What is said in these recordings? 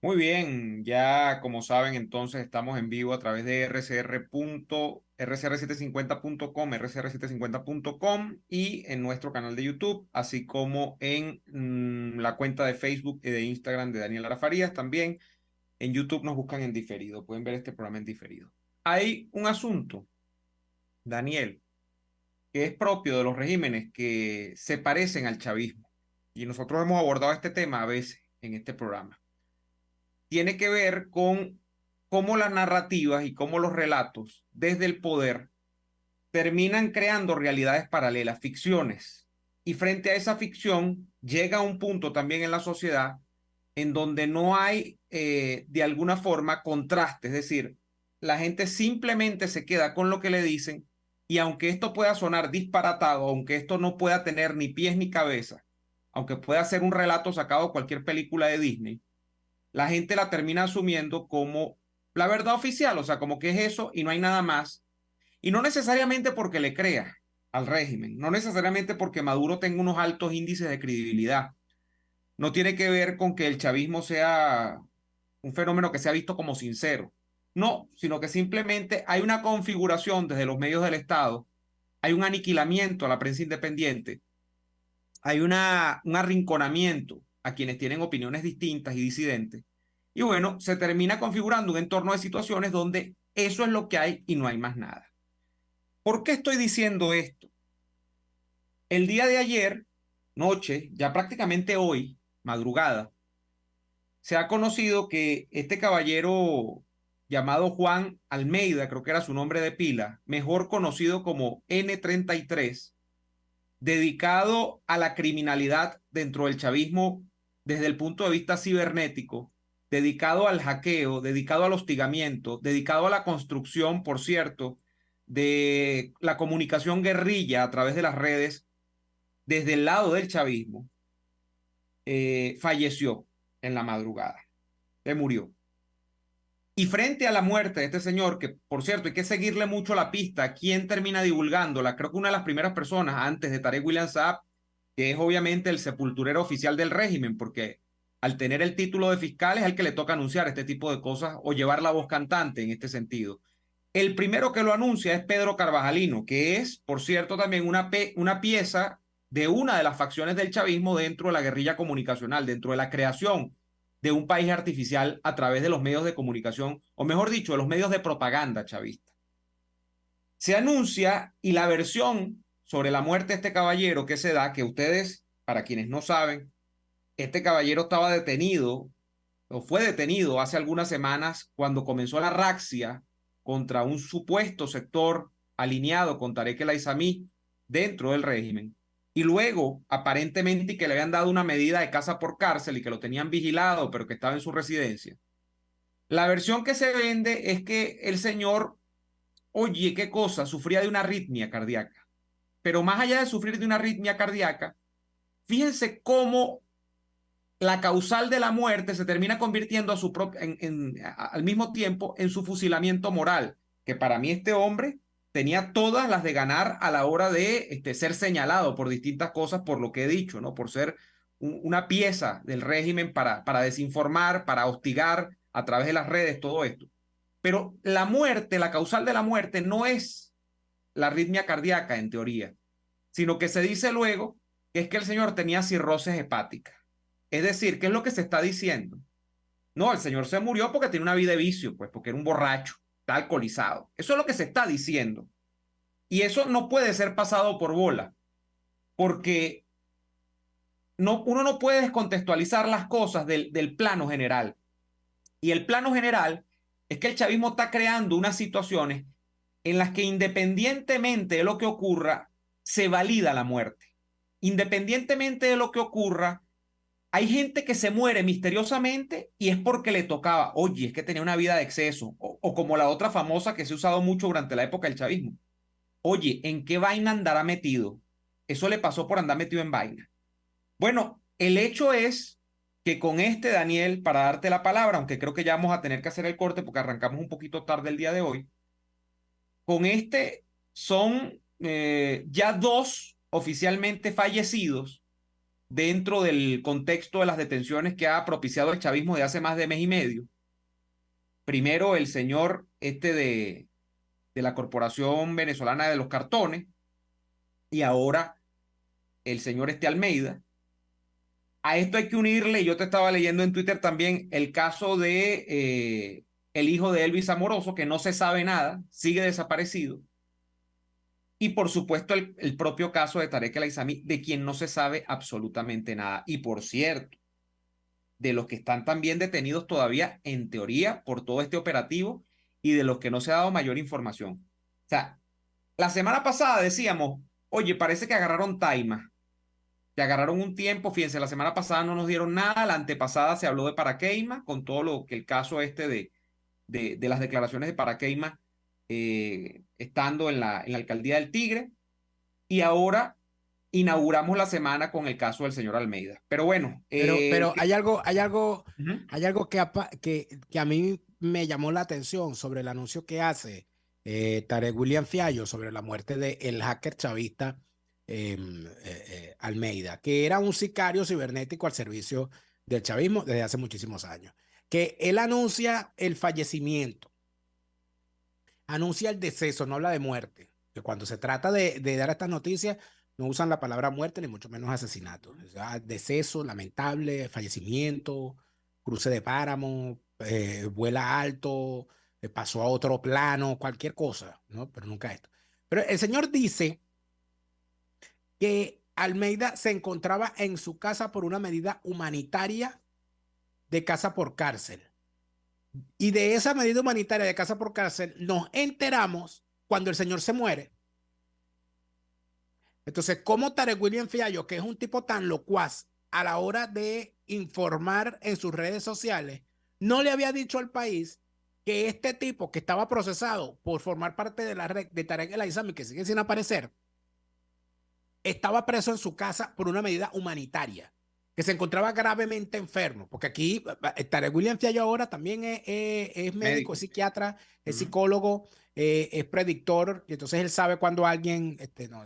Muy bien, ya como saben, entonces estamos en vivo a través de rcr.rcr750.com, rcr750.com y en nuestro canal de YouTube, así como en la cuenta de Facebook y de Instagram de Daniel Lara Farías. También en YouTube nos buscan en diferido, pueden ver este programa en diferido. Hay un asunto, Daniel, que es propio de los regímenes que se parecen al chavismo, y nosotros hemos abordado este tema a veces en este programa. Tiene que ver con cómo las narrativas y cómo los relatos desde el poder terminan creando realidades paralelas, ficciones. Y frente a esa ficción llega a un punto también en la sociedad en donde no hay de alguna forma contraste, es decir, la gente simplemente se queda con lo que le dicen y aunque esto pueda sonar disparatado, aunque esto no pueda tener ni pies ni cabeza, aunque pueda ser un relato sacado de cualquier película de Disney, la gente la termina asumiendo como la verdad oficial, o sea, como que es eso y no hay nada más. Y no necesariamente porque le crea al régimen, no necesariamente porque Maduro tenga unos altos índices de credibilidad. No tiene que ver con que el chavismo sea un fenómeno que se ha visto como sincero. No, sino que simplemente hay una configuración desde los medios del Estado, hay un aniquilamiento a la prensa independiente, hay un arrinconamiento a quienes tienen opiniones distintas y disidentes. Y bueno, se termina configurando un entorno de situaciones donde eso es lo que hay y no hay más nada. ¿Por qué estoy diciendo esto? El día de ayer, noche, ya prácticamente hoy, madrugada, se ha conocido que este caballero llamado Juan Almeida, creo que era su nombre de pila, mejor conocido como N33, dedicado a la criminalidad dentro del chavismo desde el punto de vista cibernético, dedicado al hackeo, dedicado al hostigamiento, dedicado a la construcción, por cierto, de la comunicación guerrilla a través de las redes desde el lado del chavismo, falleció en la madrugada, se murió. Y frente a la muerte de este señor, que por cierto hay que seguirle mucho la pista, ¿quién termina divulgándola? Creo que una de las primeras personas antes de Tarek William Saab, que es obviamente el sepulturero oficial del régimen, porque al tener el título de fiscal es el que le toca anunciar este tipo de cosas o llevar la voz cantante en este sentido. El primero que lo anuncia es Pedro Carvajalino, que es, por cierto, también una pieza de una de las facciones del chavismo dentro de la guerrilla comunicacional, dentro de la creación de un país artificial a través de los medios de comunicación, o mejor dicho, de los medios de propaganda chavista. Se anuncia y la versión sobre la muerte de este caballero que se da, que ustedes, para quienes no saben, este caballero estaba detenido o fue detenido hace algunas semanas cuando comenzó la razzia contra un supuesto sector alineado con Tarek El Aizami dentro del régimen. Y luego, aparentemente, y que le habían dado una medida de casa por cárcel y que lo tenían vigilado, pero que estaba en su residencia. La versión que se vende es que el señor, oye, qué cosa, sufría de una arritmia cardíaca. Pero más allá de sufrir de una arritmia cardíaca, fíjense cómo la causal de la muerte se termina convirtiendo al mismo tiempo en su fusilamiento moral, que para mí este hombre tenía todas las de ganar a la hora de ser señalado por distintas cosas, por lo que he dicho, ¿no? Por ser una pieza del régimen para desinformar, para hostigar a través de las redes, todo esto. Pero la muerte, la causal de la muerte no es la arritmia cardíaca en teoría, sino que se dice luego que es que el señor tenía cirrosis hepática. Es decir, ¿qué es lo que se está diciendo? No, el señor se murió porque tiene una vida de vicio, pues porque era un borracho, está alcoholizado. Eso es lo que se está diciendo. Y eso no puede ser pasado por bola, porque uno no puede descontextualizar las cosas del plano general. Y el plano general es que el chavismo está creando unas situaciones en las que independientemente de lo que ocurra, se valida la muerte. Independientemente de lo que ocurra, hay gente que se muere misteriosamente y es porque le tocaba, oye, es que tenía una vida de exceso, o como la otra famosa que se ha usado mucho durante la época del chavismo. Oye, ¿en qué vaina andará metido? Eso le pasó por andar metido en vaina. Bueno, el hecho es que con este, Daniel, para darte la palabra, aunque creo que ya vamos a tener que hacer el corte porque arrancamos un poquito tarde el día de hoy, con este son ya dos oficialmente fallecidos dentro del contexto de las detenciones que ha propiciado el chavismo de hace más de mes y medio. Primero el señor de la Corporación Venezolana de los Cartones y ahora el señor Almeida. A esto hay que unirle, yo te estaba leyendo en Twitter también, el caso de el hijo de Elvis Amoroso, que no se sabe nada, sigue desaparecido. Y por supuesto el propio caso de Tarek El Aissami, de quien no se sabe absolutamente nada. Y por cierto, de los que están también detenidos todavía, en teoría, por todo este operativo y de los que no se ha dado mayor información. O sea, la semana pasada decíamos, oye, parece que agarraron Taima, que agarraron un tiempo, fíjense, la semana pasada no nos dieron nada, la antepasada se habló de Paraqueima, con todo lo que el caso de las declaraciones de Paraqueima estando en la alcaldía del Tigre, y ahora inauguramos la semana con el caso del señor Almeida. Pero bueno, Pero uh-huh. hay algo que a mí me llamó la atención sobre el anuncio que hace Tarek William Fiallo sobre la muerte del hacker chavista Almeida, que era un sicario cibernético al servicio del chavismo desde hace muchísimos años. Que él anuncia el fallecimiento, anuncia el deceso, no habla de muerte. Que cuando se trata de dar estas noticias, no usan la palabra muerte ni mucho menos asesinato. O sea, deceso, lamentable, fallecimiento, cruce de páramo, vuela alto, pasó a otro plano, cualquier cosa, ¿no? Pero nunca esto. Pero el señor dice que Almeida se encontraba en su casa por una medida humanitaria de casa por cárcel. Y de esa medida humanitaria de casa por cárcel nos enteramos cuando el señor se muere. Entonces, ¿cómo Tarek William Fiallo, que es un tipo tan locuaz a la hora de informar en sus redes sociales, no le había dicho al país que este tipo que estaba procesado por formar parte de la red de Tarek El Aissami, que sigue sin aparecer, estaba preso en su casa por una medida humanitaria, que se encontraba gravemente enfermo? Porque aquí Tarek William Fiallo ahora también es médico, es Médico. psiquiatra, es Uh-huh. psicólogo, es predictor, y entonces él sabe cuando alguien, no,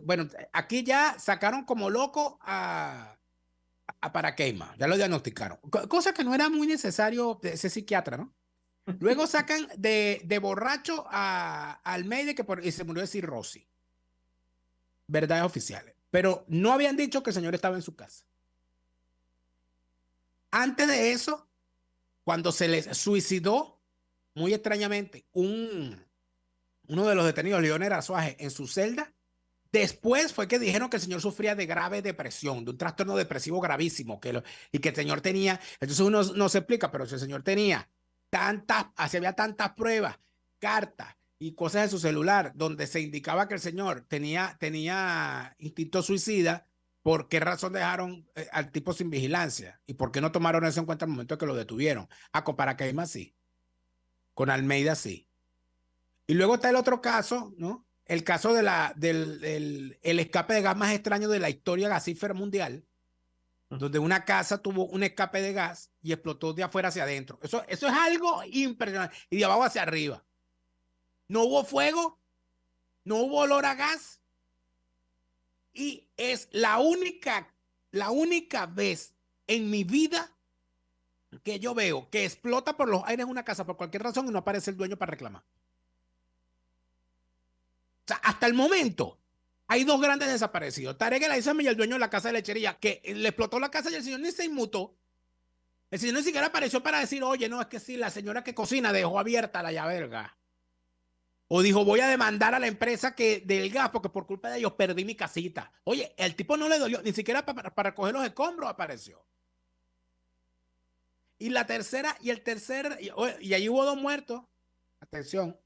bueno, aquí ya sacaron como loco a Paraqueima, ya lo diagnosticaron, cosa que no era muy necesario ese psiquiatra, ¿no? Luego sacan de borracho a Almeida y se murió de cirrosis, verdades oficiales, pero no habían dicho que el señor estaba en su casa. Antes de eso, cuando se les suicidó, muy extrañamente, uno de los detenidos, Leonel Azuaje, en su celda, después fue que dijeron que el señor sufría de grave depresión, de un trastorno depresivo gravísimo, y que el señor tenía, entonces uno no se explica, pero si el señor tenía había tantas pruebas, cartas y cosas en su celular donde se indicaba que el señor tenía instinto suicida, ¿por qué razón dejaron al tipo sin vigilancia? ¿Y por qué no tomaron eso en cuenta al momento que lo detuvieron? Con Paracaima sí, con Almeida sí. Y luego está el otro caso, ¿no? El caso del escape de gas más extraño de la historia gasífera mundial, donde una casa tuvo un escape de gas y explotó de afuera hacia adentro. Eso es algo impresionante. Y de abajo hacia arriba. No hubo fuego, no hubo olor a gas. Y es la única vez en mi vida que yo veo que explota por los aires una casa por cualquier razón y no aparece el dueño para reclamar. O sea, hasta el momento hay dos grandes desaparecidos. Tarek El Aissami y el dueño de la casa de lechería, que le explotó la casa y el señor ni se inmutó. El señor ni siquiera apareció para decir, oye, no, es que sí, la señora que cocina dejó abierta la llave del gas. O dijo, voy a demandar a la empresa del gas porque por culpa de ellos perdí mi casita. Oye, el tipo no le dolió, ni siquiera para coger los escombros apareció. Y la tercera, y ahí hubo dos muertos. Atención.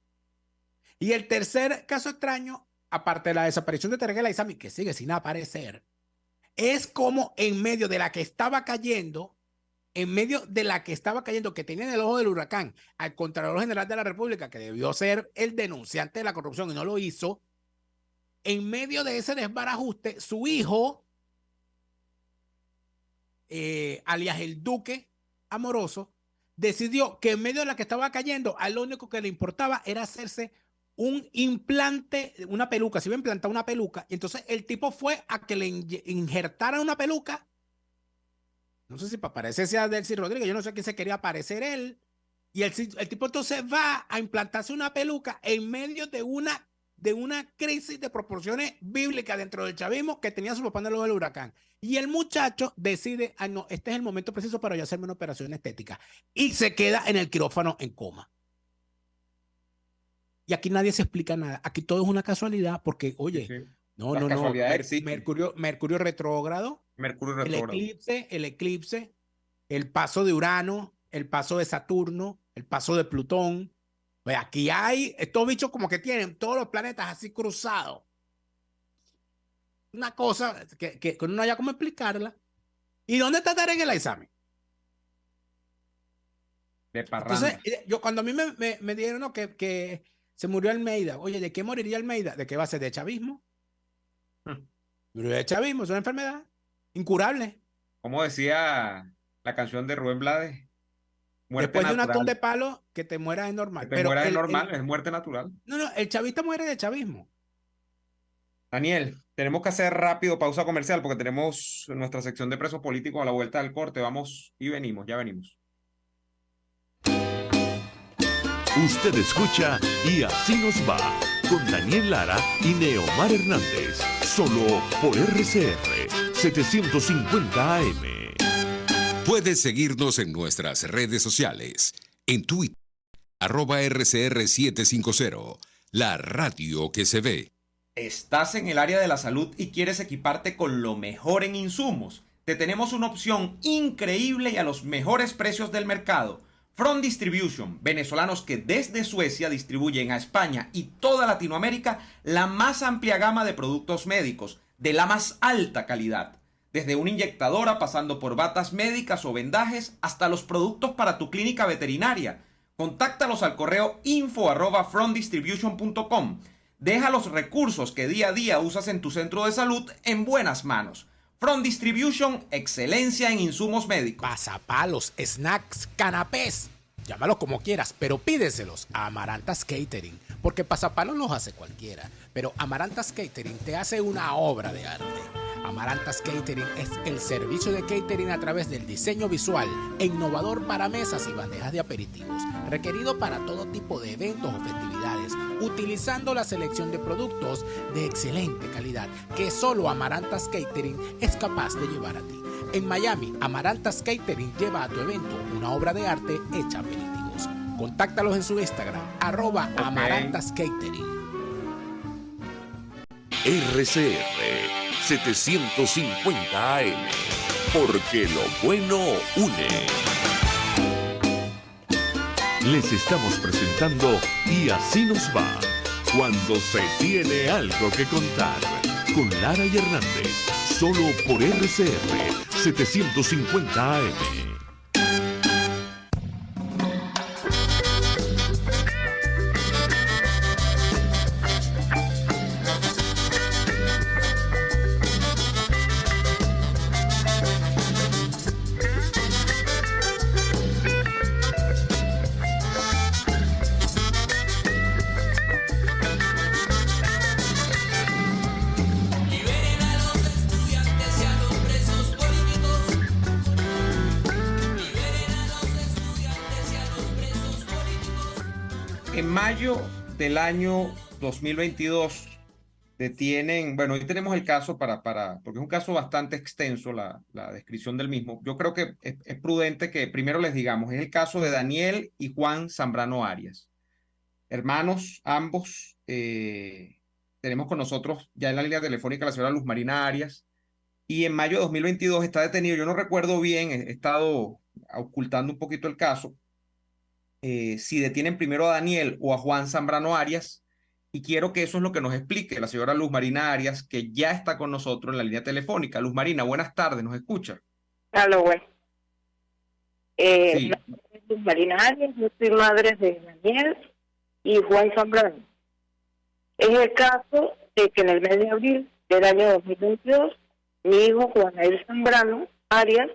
Y el tercer caso extraño, aparte de la desaparición de Tarek El Aissami, que sigue sin aparecer, es como en medio de la que estaba cayendo, que tenía en el ojo del huracán al Contralor General de la República, que debió ser el denunciante de la corrupción y no lo hizo, en medio de ese desbarajuste, su hijo, alias el Duque Amoroso, decidió que en medio de la que estaba cayendo, a lo único que le importaba era hacerse un implante, una peluca, se iba a implantar una peluca, y entonces el tipo fue a que le injertaran una peluca, no sé si para parecerse a Delcy Rodríguez, yo no sé a quién se quería parecer él, y el tipo entonces va a implantarse una peluca en medio de una crisis de proporciones bíblicas dentro del chavismo que tenía su papá en el ojo del huracán. Y el muchacho decide, ah, no, este es el momento preciso para yo hacerme una operación estética. Y se queda en el quirófano en coma. Y aquí nadie se explica nada. Aquí todo es una casualidad porque, Sí, oye, sí. no, Las no, no. casualidades existen. Mercurio retrógrado, Mercurio el retrógrado. eclipse, el paso de Urano, el paso de Saturno, el paso de Plutón. Pues aquí hay estos bichos como que tienen todos los planetas así cruzados. Una cosa que no haya cómo explicarla. ¿Y dónde está Tarek el examen? De Entonces, parranda. yo cuando a mí me dieron ¿no? que se murió Almeida, oye, ¿de qué moriría Almeida? ¿De qué va a ser? ¿De chavismo? Murió de chavismo, es una enfermedad incurable. Como decía la canción de Rubén Blades, muerte Después de un atún de natural. palo, que te mueras es Que normal. te Pero mueras es normal, es muerte natural. no, no, el chavista muere de chavismo. Daniel, tenemos que hacer rápido pausa comercial porque tenemos nuestra sección de presos políticos a la vuelta del corte. Vamos y venimos, ya venimos. Usted escucha Y Así Nos Va con Daniel Lara y Neomar Hernández, solo por RCR 750 AM. Puedes seguirnos en nuestras redes sociales. En Twitter, @RCR750, la radio que se ve. ¿Estás en el área de la salud y quieres equiparte con lo mejor en insumos? Te tenemos una opción increíble y a los mejores precios del mercado. Front Distribution, venezolanos que desde Suecia distribuyen a España y toda Latinoamérica la más amplia gama de productos médicos, de la más alta calidad. Desde una inyectadora pasando por batas médicas o vendajes hasta los productos para tu clínica veterinaria. Contáctalos al correo info@frontdistribution.com. Deja los recursos que día a día usas en tu centro de salud en buenas manos. Front Distribution, excelencia en insumos médicos. Pasapalos, snacks, canapés. Llámalos como quieras, pero pídeselos a Amarantas Catering. Porque pasapalos los hace cualquiera. Pero Amarantas Catering te hace una obra de arte. Amarantas Catering es el servicio de catering a través del diseño visual e innovador para mesas y bandejas de aperitivos, requerido para todo tipo de eventos o festividades, utilizando la selección de productos de excelente calidad que solo Amarantas Catering es capaz de llevar a ti. En Miami, Amarantas Catering lleva a tu evento una obra de arte hecha aperitivos. Contáctalos en su Instagram, @Amarantas Catering. RCR 750 AM, porque lo bueno une. Les estamos presentando Y Así Nos Va, cuando se tiene algo que contar, con Lara y Hernández, solo por RCR 750 AM. En mayo del año 2022 detienen, bueno, hoy tenemos el caso porque es un caso bastante extenso la descripción del mismo. Yo creo que es prudente que primero les digamos, es el caso de Daniel y Juan Zambrano Arias, hermanos ambos. Tenemos con nosotros ya en la línea telefónica a la señora Luz Marina Arias, y en mayo de 2022 está detenido. Yo no recuerdo bien, he estado ocultando un poquito el caso, si detienen primero a Daniel o a Juan Zambrano Arias, y quiero que eso es lo que nos explique la señora Luz Marina Arias, que ya está con nosotros en la línea telefónica. Luz Marina, buenas tardes, ¿nos escucha? Aló, bueno. Sí, Luz Marina Arias, yo soy madre de Daniel y Juan Zambrano. Es el caso de que en el mes de abril del año 2022, mi hijo Juanael Zambrano Arias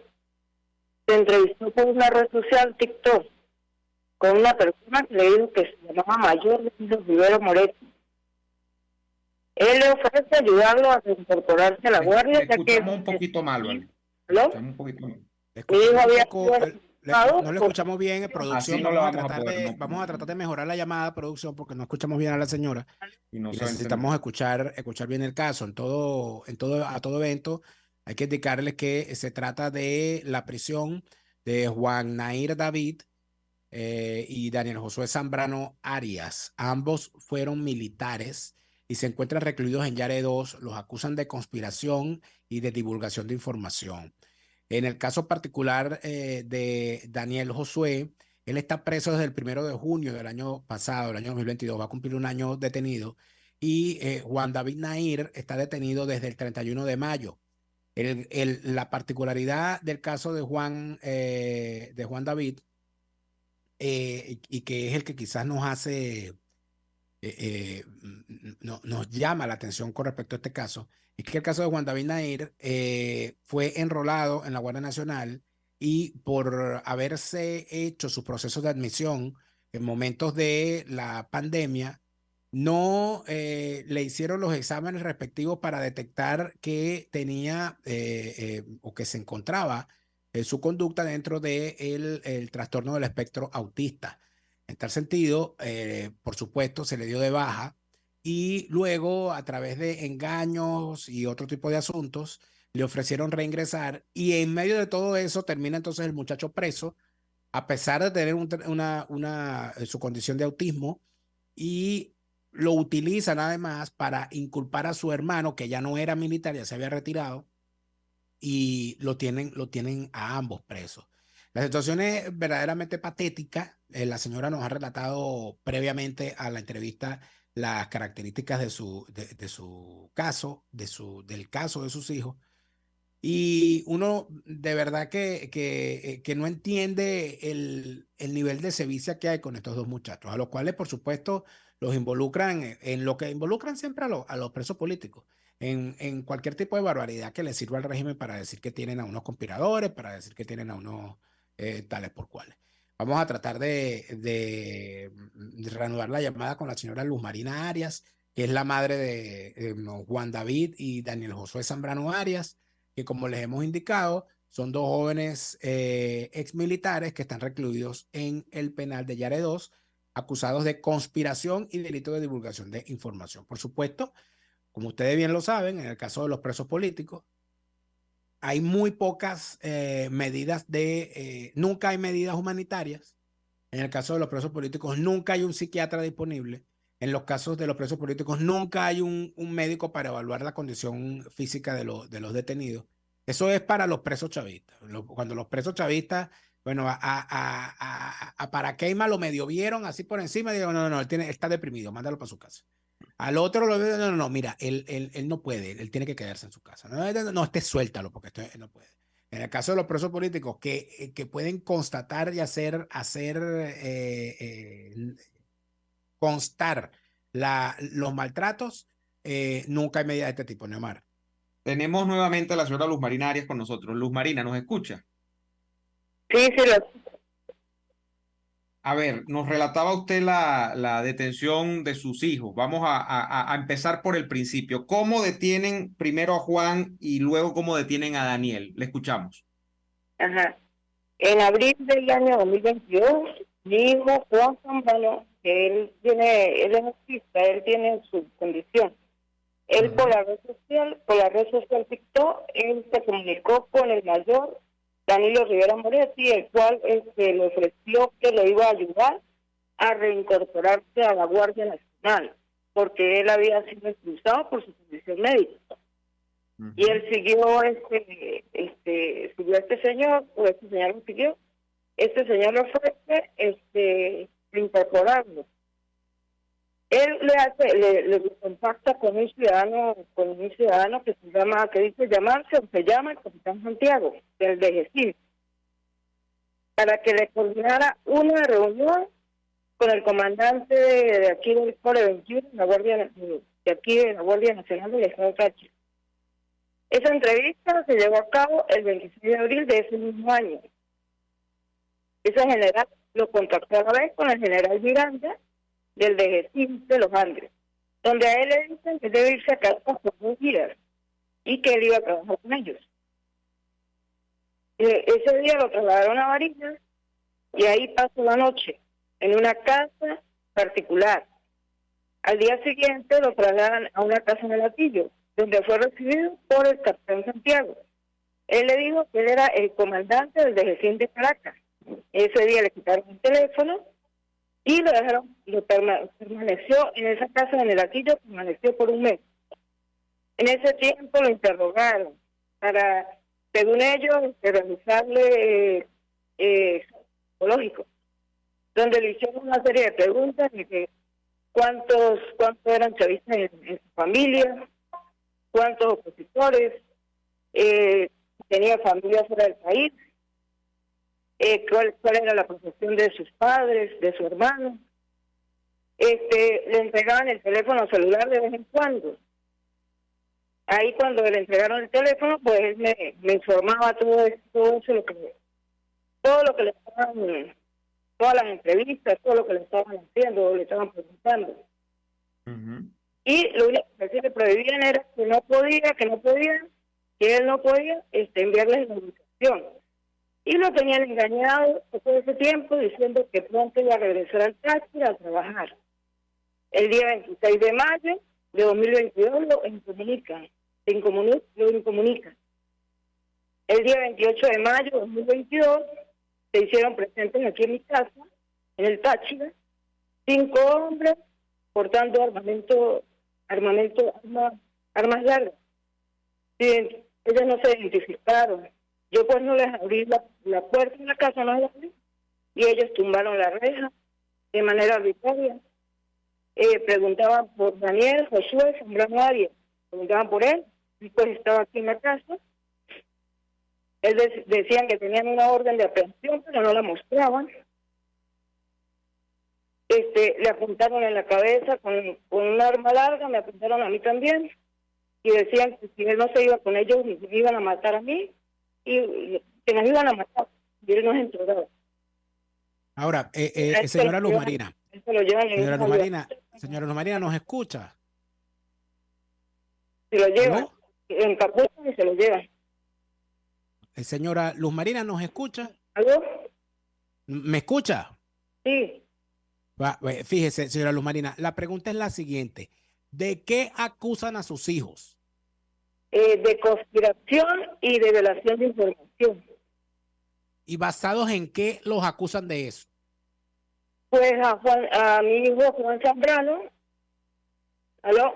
se entrevistó por una red social TikTok con una persona que le dijo que se llamaba Mayor Rivero Moretti. Él le ofrece ayudarlo a reincorporarse a la guardia, Le ya que escuchamos un poquito mal, ¿vale? ¿aló? Escuchamos un poquito mal. Mi hijo había No le escuchamos bien, Así producción. no le Vamos a vamos a tratar poder, de, no. vamos a tratar de mejorar la llamada, producción, porque no escuchamos bien a la señora. Y no Y se va a necesitamos entender. escuchar bien el caso. A todo evento, hay que indicarles que se trata de la prisión de Juan Nair David y Daniel Josué Zambrano Arias. Ambos fueron militares y se encuentran recluidos en Yare 2. Los acusan de conspiración y de divulgación de información. En el caso particular de Daniel Josué, él está preso desde el 1 de junio del año pasado, el año 2022, va a cumplir un año detenido. Y Juan David Nair está detenido desde el 31 de mayo. La particularidad del caso de Juan David, y que es el que quizás nos hace, nos llama la atención con respecto a este caso, es que el caso de Juan David Nair fue enrolado en la Guardia Nacional y por haberse hecho sus procesos de admisión en momentos de la pandemia, no le hicieron los exámenes respectivos para detectar que tenía o que se encontraba su conducta dentro de el trastorno del espectro autista. En tal sentido, por supuesto, se le dio de baja y luego, a través de engaños y otro tipo de asuntos, le ofrecieron reingresar y en medio de todo eso termina entonces el muchacho preso, a pesar de tener su condición de autismo, y lo utilizan además para inculpar a su hermano, que ya no era militar, ya se había retirado, y lo tienen a ambos presos. La situación es verdaderamente patética. La señora nos ha relatado previamente a la entrevista las características de su caso, del caso de sus hijos. Y uno de verdad que no entiende el nivel de sevicia que hay con estos dos muchachos, a los cuales, por supuesto, los involucran en lo que involucran siempre a los presos políticos, en cualquier tipo de barbaridad que les sirva al régimen para decir que tienen a unos conspiradores, para decir que tienen a unos tales por cuales. Vamos a tratar de reanudar la llamada con la señora Luz Marina Arias, que es la madre de Juan David y Daniel Josué Zambrano Arias, que, como les hemos indicado, son dos jóvenes ex militares que están recluidos en el penal de Yare 2, acusados de conspiración y delito de divulgación de información. Por supuesto, como ustedes bien lo saben, en el caso de los presos políticos, hay muy pocas nunca hay medidas humanitarias. En el caso de los presos políticos, nunca hay un psiquiatra disponible. En los casos de los presos políticos, nunca hay un médico para evaluar la condición física de los detenidos. Eso es para los presos chavistas. Cuando los presos chavistas, bueno, a Paraqueima lo medio vieron así por encima y digo, no, él está deprimido, mándalo para su casa. Al otro lo veo, no, mira, él no puede, él tiene que quedarse en su casa. No, suéltalo porque no puede. En el caso de los presos políticos que pueden constatar y hacer constar los maltratos, nunca hay medida de este tipo, Neomar. Tenemos nuevamente a la señora Luz Marina Arias con nosotros. Luz Marina, ¿nos escucha? Sí, A ver, nos relataba usted la detención de sus hijos. Vamos a empezar por el principio. ¿Cómo detienen primero a Juan y luego cómo detienen a Daniel? Le escuchamos. Ajá. En abril del año 2022, mi hijo Juan Zambrano, que él es autista, él tiene su condición. Él por la red social TikTok, él se comunicó con el mayor Danilo Rivera Moretti, el cual le ofreció que le iba a ayudar a reincorporarse a la Guardia Nacional, porque él había sido expulsado por su condición médica. Y él siguió siguió a este señor, o este señor lo siguió. Este señor le ofrece reincorporarlo. Él le contacta con un ciudadano que dice llamarse, o se llama el capitán Santiago, del DGCIN, para que le coordinara una reunión con el comandante de aquí del Core 21, de aquí de la Guardia Nacional del Estado Táchira. Esa entrevista se llevó a cabo el 26 de abril de ese mismo año. Ese general lo contactó a la vez con el general Miranda del DGCIM de los Andes, donde a él le dicen que debe irse a Caracas por 2 días y que él iba a trabajar con ellos. Ese día lo trasladaron a Barinas y ahí pasó la noche en una casa particular. Al día siguiente lo trasladan a una casa en el Atillo, donde fue recibido por el capitán Santiago. Él le dijo que él era el comandante del DGCIM de Caracas. Ese día le quitaron el teléfono y lo dejaron, permaneció en esa casa en el Atillo, permaneció por 1 mes. En ese tiempo lo interrogaron para, según ellos, realizarle psicológico, donde le hicieron una serie de preguntas de que cuántos eran chavistas en su familia, cuántos opositores, tenía familia fuera del país, cuál era la profesión de sus padres, de su hermano. Le entregaban el teléfono celular de vez en cuando. Ahí cuando le entregaron el teléfono, pues él me informaba todo lo que le estaban, todas las entrevistas, todo lo que le estaban haciendo, le estaban preguntando. Y lo único que le prohibían era que él no podía enviarles la invitación. Y lo tenían engañado todo ese tiempo diciendo que pronto iba a regresar al Táchira a trabajar. El día 26 de mayo de 2022 lo incomunican. El día 28 de mayo de 2022 se hicieron presentes aquí en mi casa, en el Táchira, 5 hombres portando armas largas. Sí, ellos no se identificaron. Yo pues no les abrí la puerta de la casa, no les abrí, y ellos tumbaron la reja de manera arbitraria. Preguntaban por Daniel Josué Zambrano Arias, preguntaban por él, y pues estaba aquí en la casa. Decían que tenían una orden de aprehensión, pero no la mostraban. Le apuntaron en la cabeza con un arma larga, me apuntaron a mí también, y decían que si él no se iba con ellos, me iban a matar a mí, y que nos iban a matar, y él nos entregaba. Ahora, señora Luz Marina. Señora Luz Marina, ¿nos escucha? Se lo llevan, ¿Aló? en capucha y se lo llevan. Señora Luz Marina, ¿nos escucha? ¿Aló? ¿Me escucha? Sí. Fíjese, señora Luz Marina, la pregunta es la siguiente. ¿De qué acusan a sus hijos? De conspiración y de violación de información. ¿Y basados en qué los acusan de eso? Pues a mi hijo Juan Zambrano, ¿aló?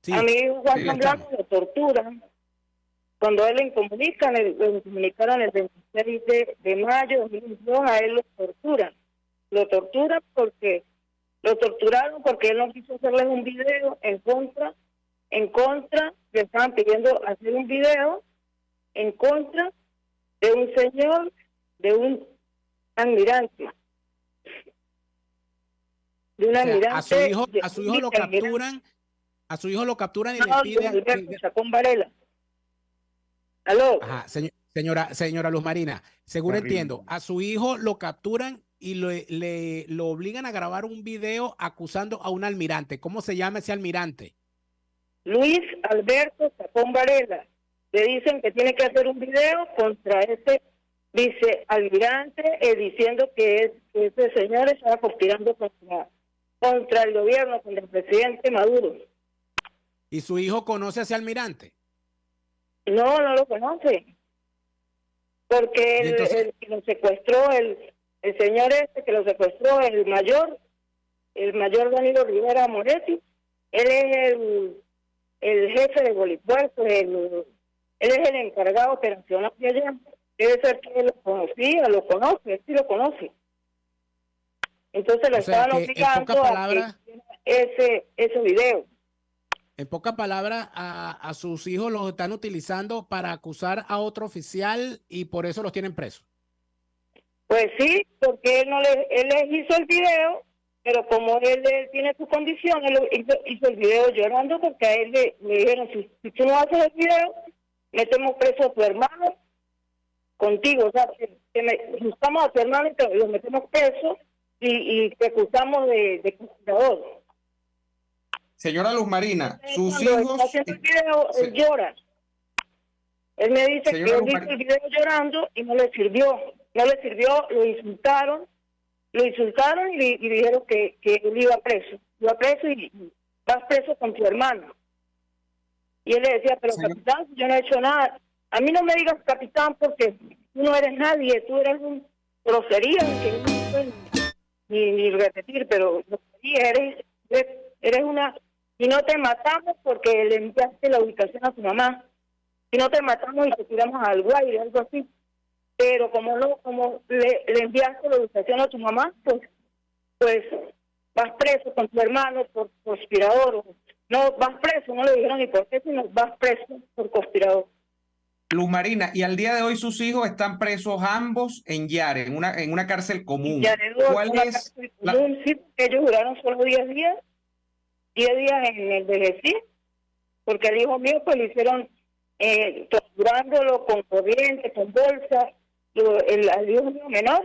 Sí, a mi hijo Juan Zambrano estamos. lo torturan. Cuando él le incomunican, le comunicaron el 26 de mayo de 2022, a él lo torturan. Lo torturan porque lo torturaron porque él no quiso hacerles un video en contra, le estaban pidiendo hacer un video en contra de un señor, de un almirante. De un almirante. A su hijo lo capturan, y le piden Alberto Chacón Varela. ¿Aló? Ajá, señora Luz Marina, según entiendo, a su hijo lo capturan y lo obligan a grabar un video acusando a un almirante. ¿Cómo se llama ese almirante? Luis Alberto Chacón Varela. Le dicen que tiene que hacer un video contra ese vicealmirante, diciendo que ese señor estaba conspirando contra el gobierno, contra el presidente Maduro. ¿Y su hijo conoce a ese almirante? No lo conoce. Porque el que lo secuestró, el señor que lo secuestró, el mayor Danilo Rivera Moretti, él es el jefe de Bolipuerto, él es el encargado operacional de allá. Debe ser que él lo conocía, lo conoce, él sí lo conoce. Entonces lo estaban obligando a que ese video. En pocas palabras, a sus hijos los están utilizando para acusar a otro oficial y por eso los tienen presos. Pues sí, porque él les hizo el video, pero como él tiene su condición, él hizo el video llorando porque a él le dijeron, si tú no haces el video, metemos preso a tu hermano, contigo, o sea, que buscamos a tu hermano y que lo metemos preso y te acusamos de conspirador. Señora Luz Marina, sus Cuando hijos... está haciendo el video, él llora. Él me dice Señora que él Luz hizo Marina. el video llorando y no le sirvió. No le sirvió, lo insultaron y dijeron que él iba preso. Iba preso y vas preso con tu hermano. Y él le decía, pero Señor... capitán, yo no he hecho nada. A mí no me digas capitán porque tú no eres nadie, tú eres un grosería que no puedo ni repetir, pero grosería, eres una... Y no te matamos porque le enviaste la ubicación a tu mamá. Y no te matamos y te tiramos al Guaire, algo así. Pero como le enviaste la ubicación a tu mamá, pues vas preso con tu hermano por conspirador. No, vas preso, no le dijeron ni por qué, sino vas preso por conspirador. Luz Marina, y al día de hoy sus hijos están presos ambos en Yare, en una cárcel común. Yare, ¿Cuál una es cárcel común, sí, porque ellos duraron solo 10 días en el DGC, porque al hijo mío pues le hicieron torturándolo con corriente, con bolsa, al hijo mío menor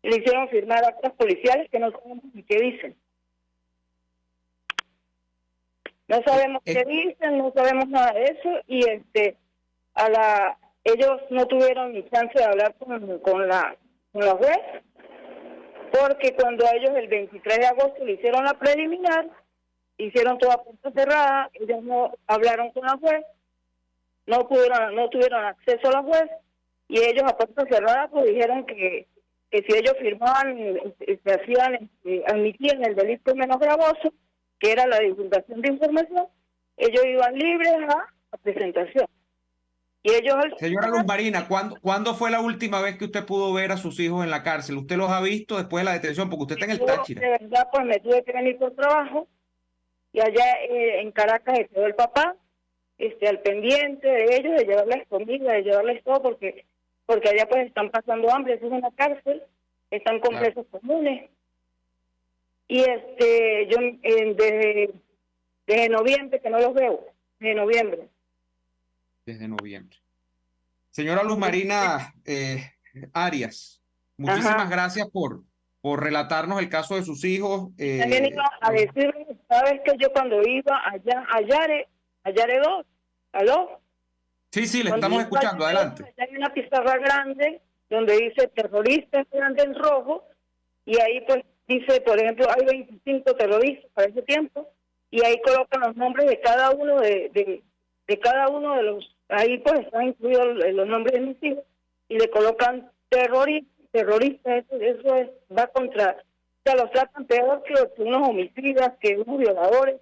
le hicieron firmar actas policiales que no sabemos ni qué dicen. No sabemos qué dicen, no sabemos nada de eso, y ellos no tuvieron ni chance de hablar con la juez, porque cuando ellos el 23 de agosto le hicieron la preliminar, hicieron toda puerta cerrada, ellos no hablaron con la juez, no tuvieron acceso a la juez, y ellos a puerta cerrada pues dijeron que si ellos firmaban, se hacían, admitían el delito menos gravoso, que era la divulgación de información, ellos iban libres a presentación. Y ellos... Señora Luz Marina, ¿cuándo fue la última vez que usted pudo ver a sus hijos en la cárcel? ¿Usted los ha visto después de la detención? Porque usted está en el Táchira. De verdad, pues me tuve que venir por trabajo, y allá en Caracas se quedó el papá, al pendiente de ellos, de llevarles comida, de llevarles todo, porque allá pues están pasando hambre, eso es una cárcel, están con presos comunes. Y yo desde noviembre que no los veo, desde noviembre. Desde noviembre. Señora Luz Marina Arias, muchísimas gracias por relatarnos el caso de sus hijos. También iba a decirle, sabes que yo cuando iba allá a Yare 2, ¿aló? Sí, le Cuando estamos escuchando, adelante. Allá hay una pizarra grande donde dice terroristas grande en rojo, y ahí pues dice, por ejemplo, hay 25 terroristas para ese tiempo, y ahí colocan los nombres de cada uno de cada uno de los, ahí pues están incluidos los nombres de mis hijos, y le colocan terroristas, eso va contra, o sea, los tratan peor que unos homicidas, que unos violadores,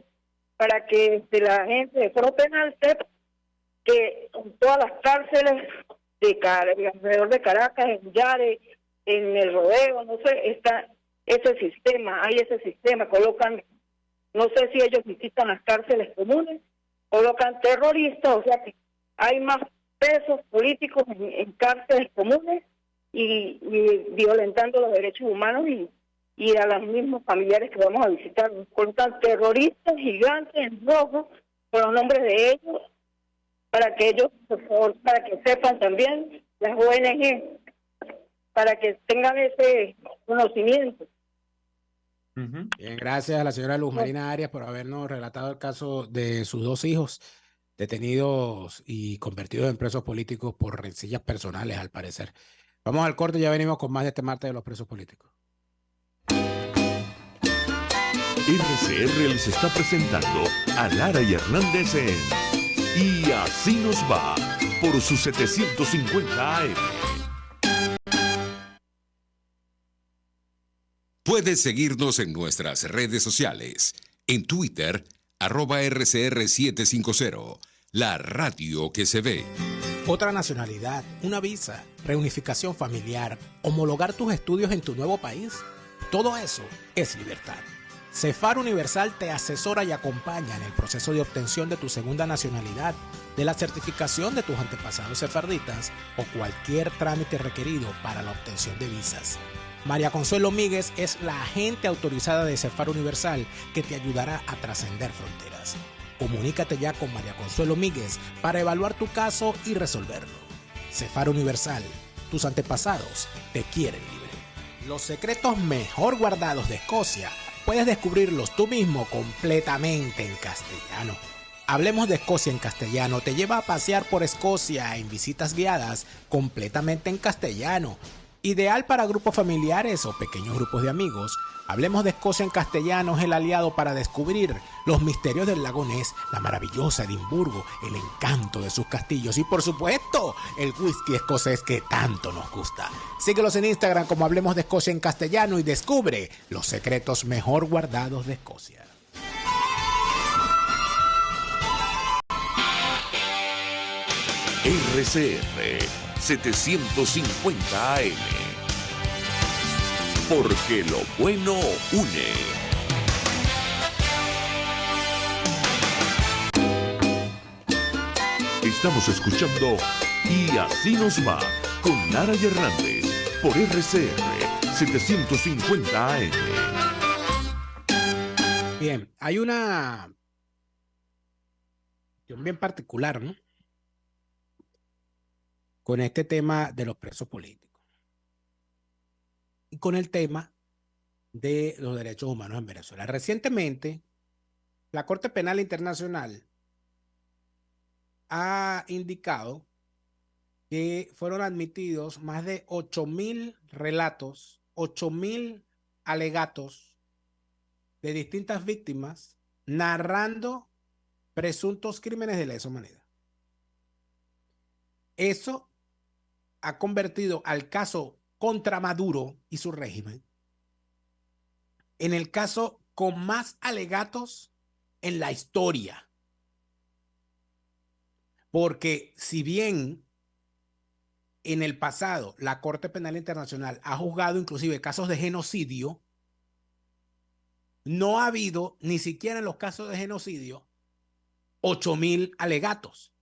para que la gente de Foro Penal sepa que en todas las cárceles alrededor de Caracas, en Yare, en el Rodeo, no sé, está ese sistema, colocan, no sé si ellos visitan las cárceles comunes, colocan terroristas, o sea que hay más presos políticos en cárceles comunes y violentando los derechos humanos y a los mismos familiares que vamos a visitar. Colocan terroristas gigantes en rojo con los nombres de ellos, para que ellos, por favor, para que sepan también las ONG, para que tengan ese conocimiento. Bien, gracias a la señora Luz Marina Arias por habernos relatado el caso de sus dos hijos detenidos y convertidos en presos políticos por rencillas personales, al parecer. Vamos al corte y ya venimos con más de este martes de los presos políticos. RCR les está presentando a Lara y Hernández en Y Así Nos Va por sus 750 AM. Puedes seguirnos en nuestras redes sociales. En Twitter, @RCR750, la radio que se ve. Otra nacionalidad, una visa, reunificación familiar, homologar tus estudios en tu nuevo país. Todo eso es libertad. Cefar Universal te asesora y acompaña en el proceso de obtención de tu segunda nacionalidad, de la certificación de tus antepasados sefarditas o cualquier trámite requerido para la obtención de visas. María Consuelo Míguez es la agente autorizada de Cefar Universal que te ayudará a trascender fronteras. Comunícate ya con María Consuelo Míguez para evaluar tu caso y resolverlo. Cefaro Universal, tus antepasados te quieren libre. Los secretos mejor guardados de Escocia puedes descubrirlos tú mismo completamente en castellano. Hablemos de Escocia en castellano te lleva a pasear por Escocia en visitas guiadas completamente en castellano. Ideal para grupos familiares o pequeños grupos de amigos. Hablemos de Escocia en castellano es el aliado para descubrir los misterios del lago Ness, la maravillosa Edimburgo, el encanto de sus castillos y por supuesto el whisky escocés que tanto nos gusta. Síguelos en Instagram como Hablemos de Escocia en castellano y descubre los secretos mejor guardados de Escocia. RCR 750 AM. Porque lo bueno une. Estamos escuchando Y Así Nos Va con Lara y Hernández por RCR 750 AM. Bien, hay una cuestión bien particular, ¿no? Con este tema de los presos políticos y con el tema de los derechos humanos en Venezuela. Recientemente, la Corte Penal Internacional ha indicado que fueron admitidos más de 8.000 relatos, 8.000 alegatos de distintas víctimas narrando presuntos crímenes de lesa humanidad. Eso ha convertido al caso contra Maduro y su régimen en el caso con más alegatos en la historia. Porque si bien en el pasado la Corte Penal Internacional ha juzgado inclusive casos de genocidio, no ha habido ni siquiera en los casos de genocidio 8.000 alegatos.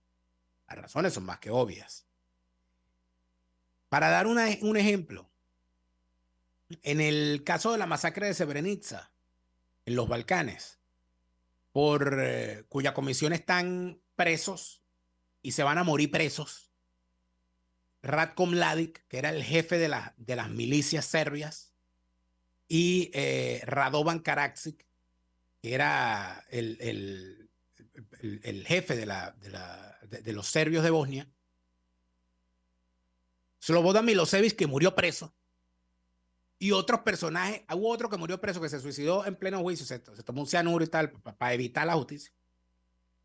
Las razones son más que obvias. Para dar un ejemplo, en el caso de la masacre de Srebrenica, en los Balcanes, por cuya comisión están presos y se van a morir presos, Ratko Mladic, que era el jefe de las milicias serbias, y Radovan Karadzic, que era el jefe de los serbios de Bosnia, Slobodan Milosevic, que murió preso, y otros personajes. Hubo otro que murió preso, que se suicidó en pleno juicio, se tomó un cianuro y tal, para evitar la justicia,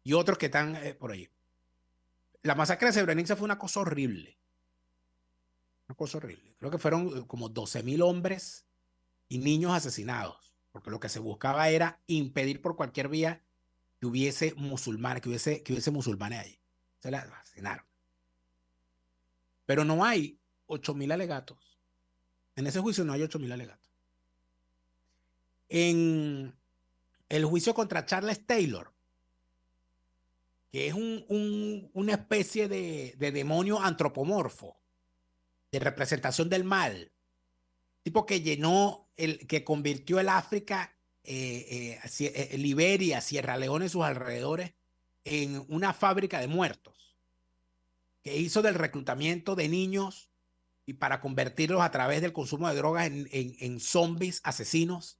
y otros que están por allí. La masacre de Srebrenica fue una cosa horrible. Una cosa horrible. Creo que fueron como 12.000 hombres y niños asesinados, porque lo que se buscaba era impedir por cualquier vía que hubiese musulmanes, que hubiese musulmanes allí. Se la asesinaron. Pero no hay 8.000 alegatos. En ese juicio no hay 8.000 alegatos. En el juicio contra Charles Taylor, que es una especie de demonio antropomorfo, de representación del mal, tipo que que convirtió el África, Liberia, Sierra Leone y sus alrededores en una fábrica de muertos, que hizo del reclutamiento de niños y para convertirlos a través del consumo de drogas en zombies asesinos,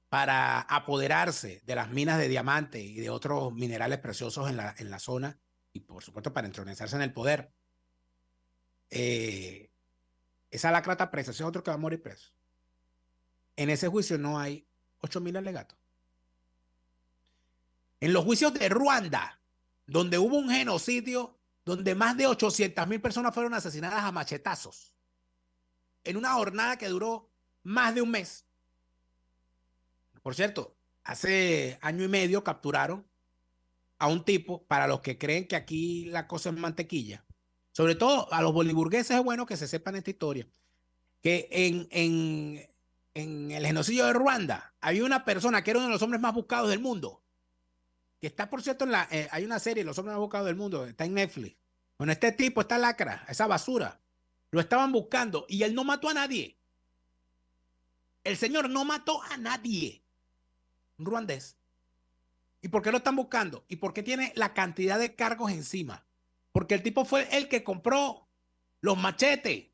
para apoderarse de las minas de diamante y de otros minerales preciosos en la zona y por supuesto para entronizarse en el poder. Esa lacrata presa, ese es otro que va a morir preso. En ese juicio no hay 8.000 alegatos. En los juicios de Ruanda, donde hubo un genocidio, donde más de 800.000 personas fueron asesinadas a machetazos, en una jornada que duró más de un mes. Por cierto, hace año y medio capturaron a un tipo, para los que creen que aquí la cosa es mantequilla, sobre todo a los boliburgueses es bueno que se sepan esta historia, que en el genocidio de Ruanda había una persona que era uno de los hombres más buscados del mundo, que está, por cierto, hay una serie, Los hombres más buscados del mundo, está en Netflix. Bueno, este tipo, esta lacra, esa basura, lo estaban buscando y él no mató a nadie. El señor no mató a nadie. Un ruandés. ¿Y por qué lo están buscando? ¿Y por qué tiene la cantidad de cargos encima? porque el tipo fue el que compró los machetes.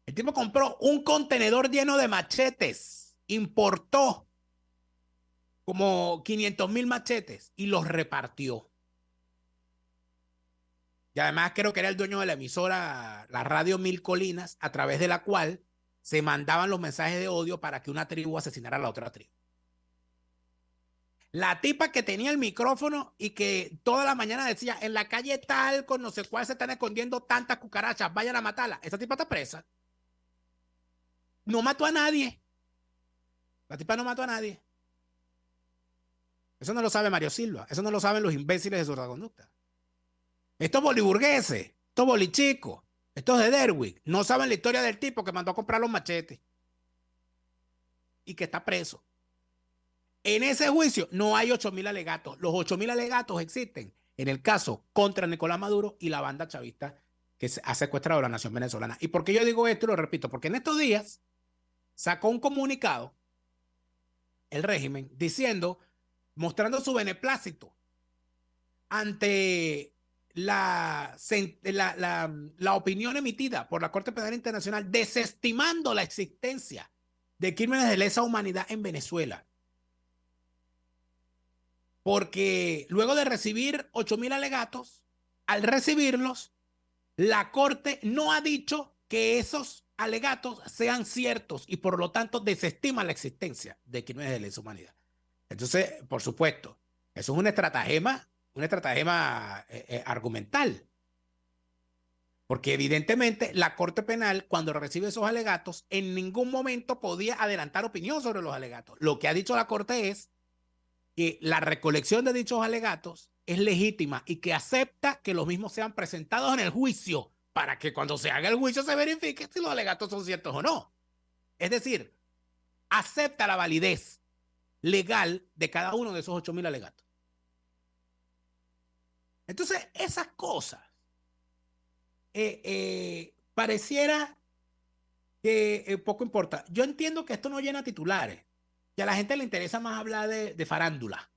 El tipo compró un contenedor lleno de machetes, importó como 500,000 machetes y los repartió. Y además creo que era el dueño de la emisora, la radio Mil Colinas, a través de la cual se mandaban los mensajes de odio para que una tribu asesinara a la otra tribu. La tipa que tenía el micrófono y que toda la mañana decía, en la calle tal, con no sé cuál se están escondiendo tantas cucarachas, vayan a matarla. Esa tipa está presa. No mató a nadie. La tipa no mató a nadie. Eso no lo sabe Mario Silva. Eso no lo saben los imbéciles de su conducta. Estos boliburgueses, estos bolichicos, estos de Derwick, no saben la historia del tipo que mandó a comprar los machetes y que está preso. En ese juicio no hay 8,000 alegatos. Los 8,000 alegatos existen en el caso contra Nicolás Maduro y la banda chavista que ha secuestrado a la nación venezolana. ¿Y por qué yo digo esto y lo repito? Porque en estos días sacó un comunicado el régimen diciendo, mostrando su beneplácito ante la opinión emitida por la Corte Penal Internacional, desestimando la existencia de crímenes de lesa humanidad en Venezuela. Porque luego de recibir 8,000 alegatos, al recibirlos, la Corte no ha dicho que esos alegatos sean ciertos y por lo tanto desestima la existencia de crímenes de lesa humanidad. Entonces, por supuesto, eso es un estratagema argumental. Porque evidentemente la Corte Penal, cuando recibe esos alegatos, en ningún momento podía adelantar opinión sobre los alegatos. Lo que ha dicho la Corte es que la recolección de dichos alegatos es legítima y que acepta que los mismos sean presentados en el juicio para que cuando se haga el juicio se verifique si los alegatos son ciertos o no. Es decir, acepta la validez legal de cada uno de esos 8,000 alegatos. Entonces, esas cosas pareciera que poco importa. Yo entiendo que esto no llena titulares, que a la gente le interesa más hablar de farándula.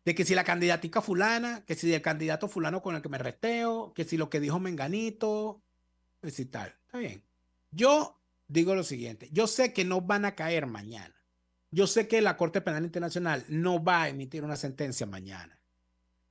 De que si la candidatica fulana, que si el candidato fulano con el que me resteo, que si lo que dijo Menganito, que si tal. Está bien. Yo digo lo siguiente, yo sé que no van a caer mañana. Yo sé que la Corte Penal Internacional no va a emitir una sentencia mañana.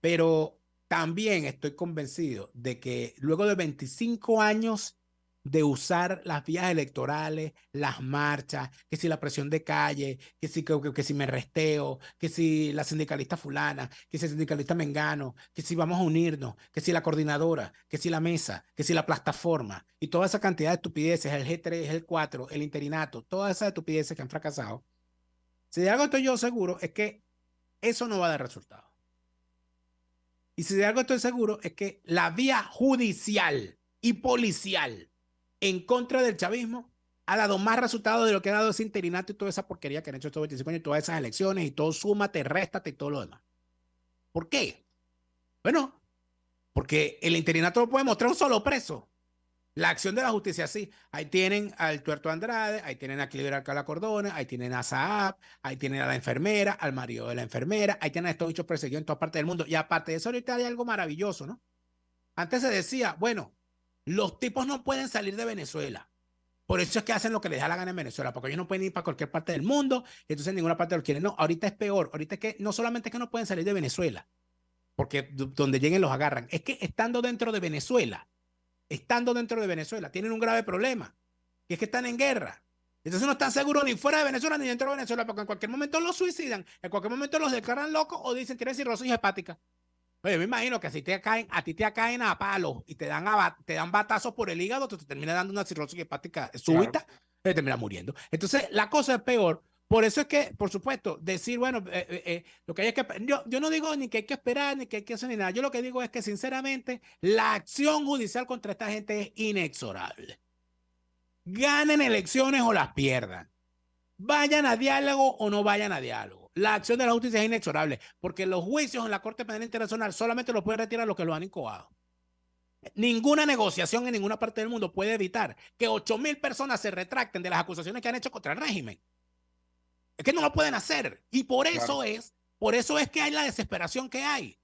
Pero también estoy convencido de que luego de 25 años de usar las vías electorales, las marchas, que si la presión de calle, que si me resteo, que si la sindicalista fulana, que si el sindicalista Mengano, que si vamos a unirnos, que si la coordinadora, que si la mesa, que si la plataforma y toda esa cantidad de estupideces, el G3, el 4, el interinato, todas esas estupideces que han fracasado. Si de algo estoy yo seguro es que eso no va a dar resultado. Y si de algo estoy seguro es que la vía judicial y policial en contra del chavismo ha dado más resultados de lo que ha dado ese interinato y toda esa porquería que han hecho estos 25 años, todas esas elecciones y todo súmate, réstate y todo lo demás. ¿Por qué? Bueno, porque el interinato no puede mostrar un solo preso. La acción de la justicia sí. Ahí tienen al Tuerto Andrade, ahí tienen a Cliver Alcalá Cordona, ahí tienen a Saab, ahí tienen a la enfermera, al marido de la enfermera, ahí tienen a estos bichos perseguidos en todas partes del mundo. Y aparte de eso, ahorita hay algo maravilloso, ¿no? Antes se decía, bueno, los tipos no pueden salir de Venezuela. Por eso es que hacen lo que les da la gana en Venezuela, porque ellos no pueden ir para cualquier parte del mundo, y entonces en ninguna parte lo quieren. No, ahorita es peor. Ahorita es que no solamente es que no pueden salir de Venezuela, porque donde lleguen los agarran, es que estando dentro de Venezuela, tienen un grave problema, que es que están en guerra. Entonces no están seguros ni fuera de Venezuela ni dentro de Venezuela, porque en cualquier momento los suicidan, en cualquier momento los declaran locos o dicen tienen cirrosis hepática. Oye, me imagino que a ti te caen a palos y te dan batazos por el hígado, te termina dando una cirrosis hepática súbita, claro. Te termina muriendo. Entonces, la cosa es peor. Por eso es que, por supuesto, decir, bueno, lo que hay es que... Yo no digo ni que hay que esperar, ni que hay que hacer ni nada. Yo lo que digo es que, sinceramente, la acción judicial contra esta gente es inexorable. Ganen elecciones o las pierdan. Vayan a diálogo o no vayan a diálogo. La acción de la justicia es inexorable, porque los juicios en la Corte Penal Internacional solamente los pueden retirar los que los han incoado. Ninguna negociación en ninguna parte del mundo puede evitar que 8,000 personas se retracten de las acusaciones que han hecho contra el régimen. Es que no lo pueden hacer. Y por eso es que hay la desesperación que hay.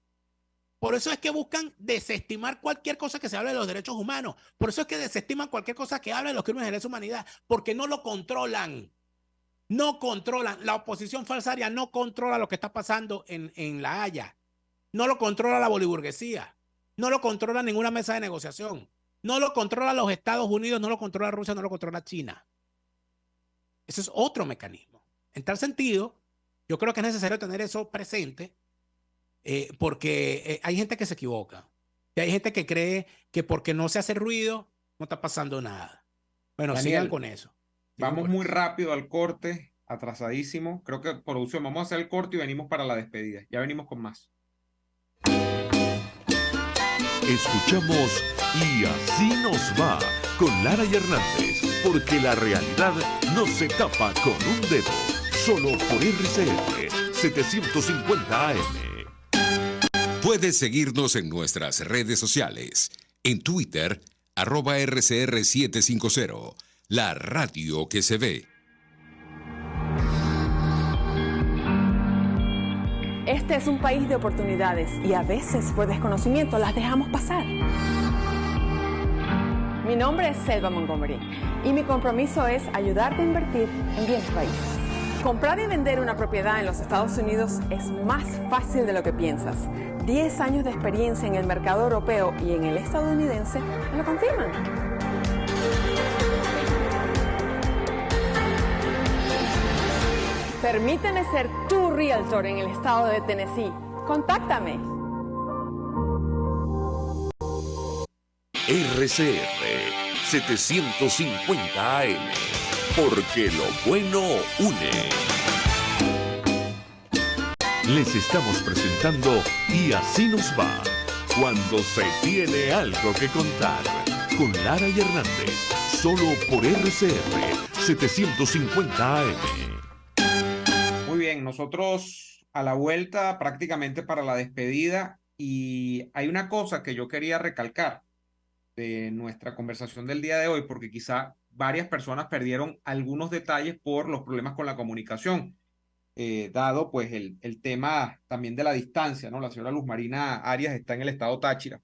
Por eso es que buscan desestimar cualquier cosa que se hable de los derechos humanos. Por eso es que desestiman cualquier cosa que hable de los crímenes de lesa humanidad, porque no lo controlan. No controlan. La oposición falsaria no controla lo que está pasando en La Haya. No lo controla la boliburguesía. No lo controla ninguna mesa de negociación. No lo controla los Estados Unidos, no lo controla Rusia, no lo controla China. Eso es otro mecanismo. En tal sentido, yo creo que es necesario tener eso presente porque hay gente que se equivoca. Y hay gente que cree que porque no se hace ruido, no está pasando nada. Bueno, Daniel, sigan con eso. Vamos muy rápido al corte, atrasadísimo. Creo que producción, vamos a hacer el corte y venimos para la despedida. Ya venimos con más. Escuchamos Y así nos va con Lara y Hernández, porque la realidad no se tapa con un dedo, solo por RCR 750 AM. Puedes seguirnos en nuestras redes sociales. En Twitter, @RCR750, la radio que se ve. Este es un país de oportunidades y a veces por desconocimiento las dejamos pasar. Mi nombre es Selva Montgomery y mi compromiso es ayudarte a invertir en bienes raíces. Comprar y vender una propiedad en los Estados Unidos es más fácil de lo que piensas. 10 años de experiencia en el mercado europeo y en el estadounidense me lo confirman. Permíteme ser tu realtor en el estado de Tennessee. Contáctame. RCR 750 AM, porque lo bueno une. Les estamos presentando Y así nos va, cuando se tiene algo que contar, con Lara y Hernández, solo por RCR 750 AM. Muy bien, nosotros a la vuelta prácticamente para la despedida, y hay una cosa que yo quería recalcar de nuestra conversación del día de hoy, porque quizá varias personas perdieron algunos detalles por los problemas con la comunicación, dado pues el tema también de la distancia, ¿no? La señora Luz Marina Arias está en el estado Táchira.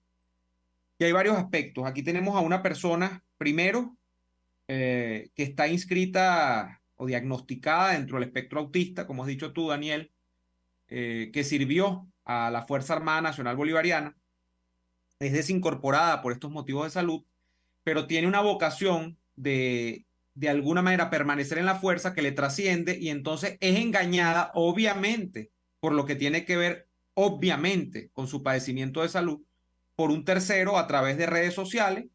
Y hay varios aspectos. Aquí tenemos a una persona, primero, que está inscrita o diagnosticada dentro del espectro autista, como has dicho tú, Daniel, que sirvió a la Fuerza Armada Nacional Bolivariana, es desincorporada por estos motivos de salud, pero tiene una vocación de alguna manera permanecer en la fuerza que le trasciende, y entonces es engañada, obviamente, por lo que tiene que ver, obviamente, con su padecimiento de salud, por un tercero a través de redes sociales,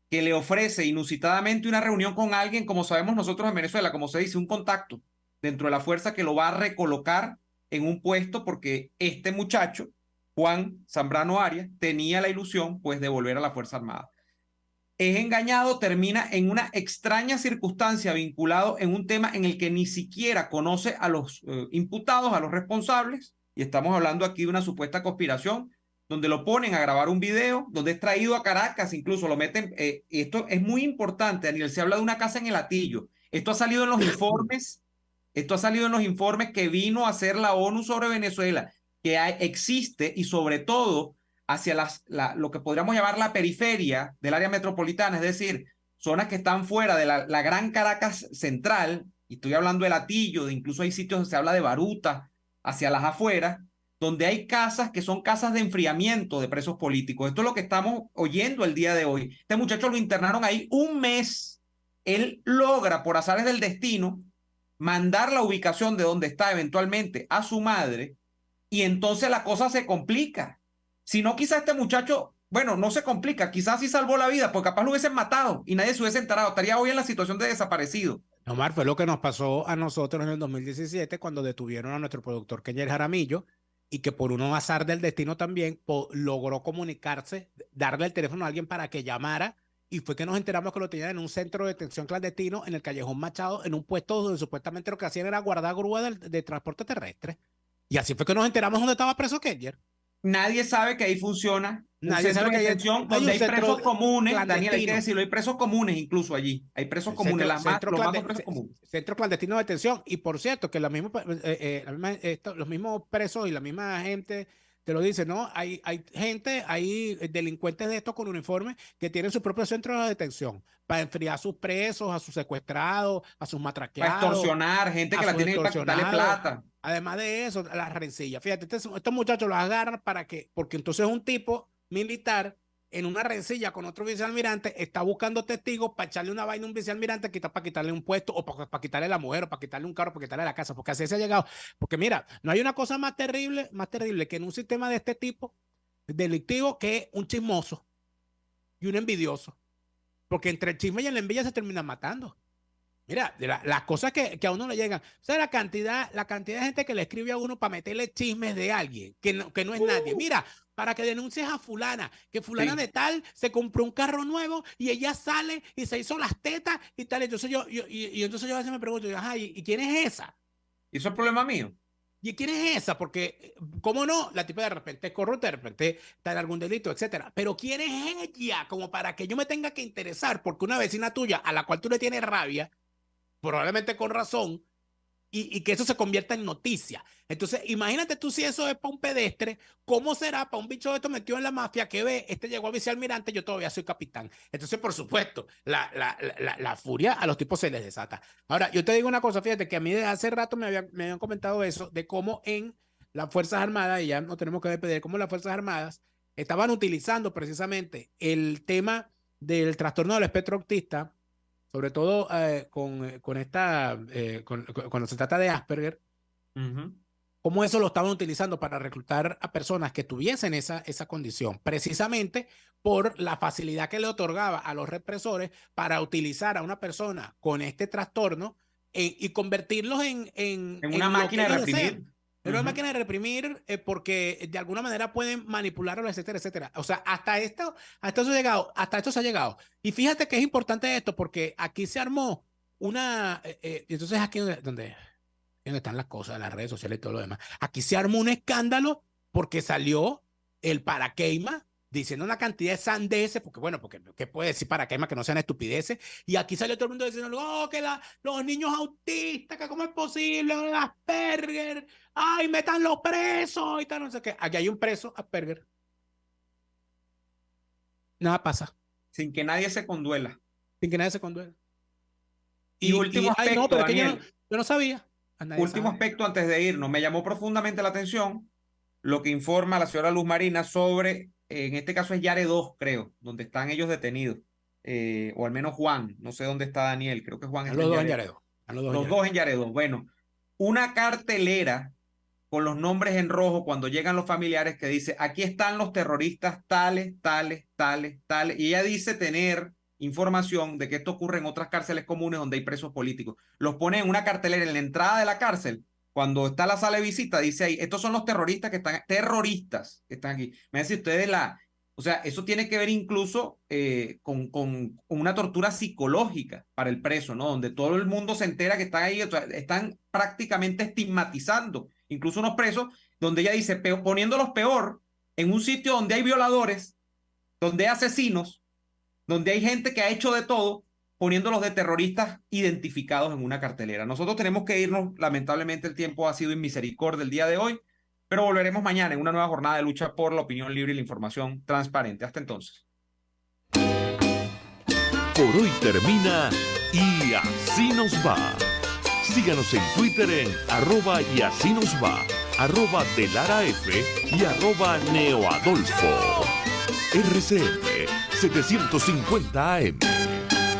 que le ofrece inusitadamente una reunión con alguien, como sabemos nosotros en Venezuela, como se dice, un contacto dentro de la fuerza que lo va a recolocar en un puesto, porque este muchacho, Juan Zambrano Arias, tenía la ilusión pues de volver a la Fuerza Armada. Es engañado, termina en una extraña circunstancia vinculado en un tema en el que ni siquiera conoce a los imputados, a los responsables, y estamos hablando aquí de una supuesta conspiración, donde lo ponen a grabar un video, donde es traído a Caracas, incluso lo meten, esto es muy importante, Daniel, se habla de una casa en el Hatillo, esto ha salido en los informes, que vino a hacer la ONU sobre Venezuela, que existe, y sobre todo hacia lo que podríamos llamar la periferia del área metropolitana, es decir, zonas que están fuera de la gran Caracas central, y estoy hablando del Hatillo, incluso hay sitios donde se habla de Baruta, hacia las afueras, donde hay casas que son casas de enfriamiento de presos políticos. Esto es lo que estamos oyendo el día de hoy. Este muchacho lo internaron ahí un mes. Él logra, por azares del destino, mandar la ubicación de donde está eventualmente a su madre, y entonces la cosa se complica. Si no, quizás este muchacho, bueno, no se complica, quizás sí salvó la vida, porque capaz lo hubiesen matado y nadie se hubiese enterado, estaría hoy en la situación de desaparecido. Omar, fue lo que nos pasó a nosotros en el 2017 cuando detuvieron a nuestro productor Kenyer Jaramillo, y que por un azar del destino también logró comunicarse, darle el teléfono a alguien para que llamara, y fue que nos enteramos que lo tenían en un centro de detención clandestino en el Callejón Machado, en un puesto donde supuestamente lo que hacían era guardar grúa de transporte terrestre. Y así fue que nos enteramos dónde estaba preso Kenyer. Nadie sabe que ahí funciona Nadie sabe que donde hay presos comunes, Daniel, hay que decirlo, hay presos comunes incluso allí, hay presos comunes, los más presos comunes. Centro clandestino de detención, y por cierto que los mismos presos y la misma gente te lo dice, ¿no? Hay gente, hay delincuentes de estos con uniformes que tienen su propio centro de detención para enfriar a sus presos, a sus secuestrados, a sus Para matraqueados, extorsionar, gente a que la sus tiene para quitarle extorsionados. plata. Además de eso, las rencillas. Fíjate, estos muchachos los agarran porque entonces un tipo militar en una rencilla con otro vicealmirante está buscando testigos para echarle una vaina a un vicealmirante para quitarle un puesto o para quitarle la mujer o para quitarle un carro, para quitarle la casa, porque así se ha llegado. Porque mira, no hay una cosa más terrible que en un sistema de este tipo delictivo que un chismoso y un envidioso. Porque entre el chisme y la envidia se terminan matando. Mira, las cosas que a uno le llegan. O sea, la cantidad de gente que le escribe a uno para meterle chismes de alguien que no es nadie. Mira, para que denuncies a fulana, que fulana Sí. de tal se compró un carro nuevo y ella sale y se hizo las tetas y tal. Entonces entonces yo a veces me pregunto, ajá, ¿y quién es esa? ¿Y eso es problema mío? ¿Y quién es esa? Porque, ¿cómo no? La tipa de repente es corrupta, de repente está en algún delito, etcétera. Pero ¿quién es ella? Como para que yo me tenga que interesar porque una vecina tuya a la cual tú le tienes rabia, probablemente con razón, y que eso se convierta en noticia. Entonces, imagínate tú si eso es para un pedestre, ¿cómo será para un bicho de esto metido en la mafia que ve, este llegó a vicealmirante, yo todavía soy capitán? Entonces, por supuesto, la furia a los tipos se les desata. Ahora, yo te digo una cosa, fíjate que a mí desde hace rato me habían comentado eso, de cómo en las Fuerzas Armadas, y ya no tenemos que despedir, cómo las Fuerzas Armadas estaban utilizando precisamente el tema del trastorno del espectro autista, sobre todo cuando se trata de Asperger, cómo eso lo estaban utilizando para reclutar a personas que tuviesen esa condición, precisamente por la facilidad que le otorgaba a los represores para utilizar a una persona con este trastorno y convertirlos en una máquina de reprimir. Pero es máquina de reprimir porque de alguna manera pueden manipularlo, etcétera, etcétera. O sea, hasta esto se ha llegado. Y fíjate que es importante esto porque aquí se armó una... y entonces aquí donde están las cosas, las redes sociales y todo lo demás. Aquí se armó un escándalo porque salió el Paraqueima diciendo una cantidad de sandeces, porque bueno, porque ¿qué puede decir Paraqueima que no sean estupideces? Y aquí salió todo el mundo diciendo, oh, que los niños autistas, que cómo es posible, Asperger, ay, métanlo preso y tal, no sé qué. Aquí hay un preso, Asperger. Nada pasa. Sin que nadie se conduela. Sin que nadie se conduela. Y último aspecto, no, pero es que Daniel, yo no sabía. último aspecto antes de irnos, me llamó profundamente la atención lo que informa la señora Luz Marina sobre, en este caso es Yare 2, creo, donde están ellos detenidos, o al menos Juan, no sé dónde está Daniel, creo que Juan está los dos en en Yare 2. Los dos en Yare 2. Bueno, una cartelera con los nombres en rojo cuando llegan los familiares que dice, aquí están los terroristas tales, tales, tales, tales, y ella dice tener información de que esto ocurre en otras cárceles comunes donde hay presos políticos. Los pone en una cartelera en la entrada de la cárcel. Cuando está la sala de visita, dice ahí, estos son los terroristas que están aquí. Me dice ustedes o sea, eso tiene que ver incluso con una tortura psicológica para el preso, ¿no? Donde todo el mundo se entera que están ahí, o sea, están prácticamente estigmatizando, incluso unos presos, donde ella dice, poniéndolos peor en un sitio donde hay violadores, donde hay asesinos, donde hay gente que ha hecho de todo, poniéndolos de terroristas identificados en una cartelera. Nosotros tenemos que irnos, lamentablemente el tiempo ha sido inmisericordia el día de hoy, pero volveremos mañana en una nueva jornada de lucha por la opinión libre y la información transparente. Hasta entonces. Por hoy termina Y Así Nos Va. Síganos en Twitter en @YASÍNOSVA, @DeLaraF y @NeoAdolfo. RCR 750 AM.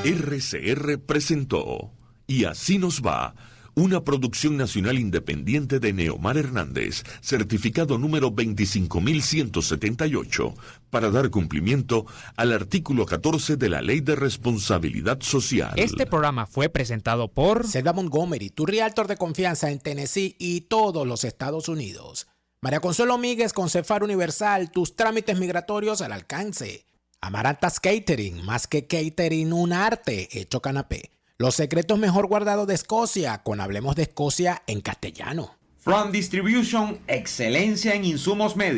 RCR presentó Y Así Nos Va, una producción nacional independiente de Neomar Hernández, certificado número 25178, para dar cumplimiento al artículo 14 de la Ley de Responsabilidad Social. Este programa fue presentado por Selva Montgomery, tu realtor de confianza en Tennessee y todos los Estados Unidos. María Consuelo Míguez con Cefar Universal, tus trámites migratorios al alcance. Amarantas Catering, más que catering, un arte hecho canapé. Los secretos mejor guardados de Escocia, con Hablemos de Escocia en castellano. From Distribution, excelencia en insumos médicos.